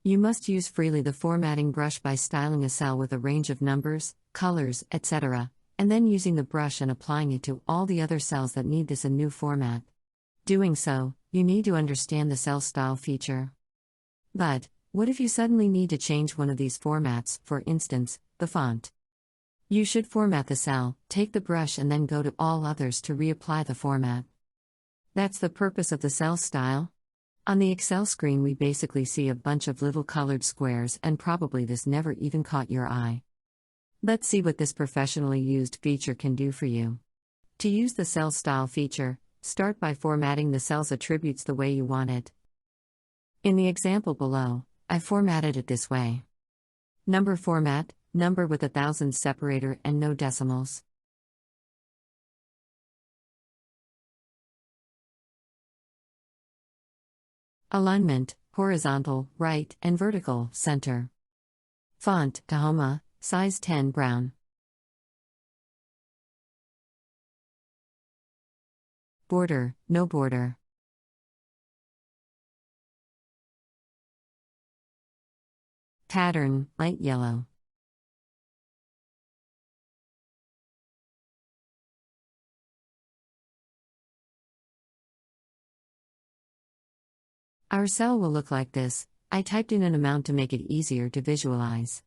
You must use freely the formatting brush by styling a cell with a range of numbers, colors, etc., and then using the brush and applying it to all the other cells that need this new format. Doing so, you need to understand the cell style feature. But, what if you suddenly need to change one of these formats, for instance, the font? You should format the cell, take the brush and then go to all others to reapply the format. That's the purpose of the cell style. On the Excel screen we basically see a bunch of little colored squares and probably this never even caught your eye. Let's see what this professionally used feature can do for you. To use the cell style feature, start by formatting the cell's attributes the way you want it. In the example below, I formatted it this way. Number format, number with a thousands separator and no decimals. Alignment, horizontal, right, and vertical, center. Font, Tahoma, size 10 brown. Border, no border. Pattern, light yellow. Our cell will look like this. I typed in an amount to make it easier to visualize.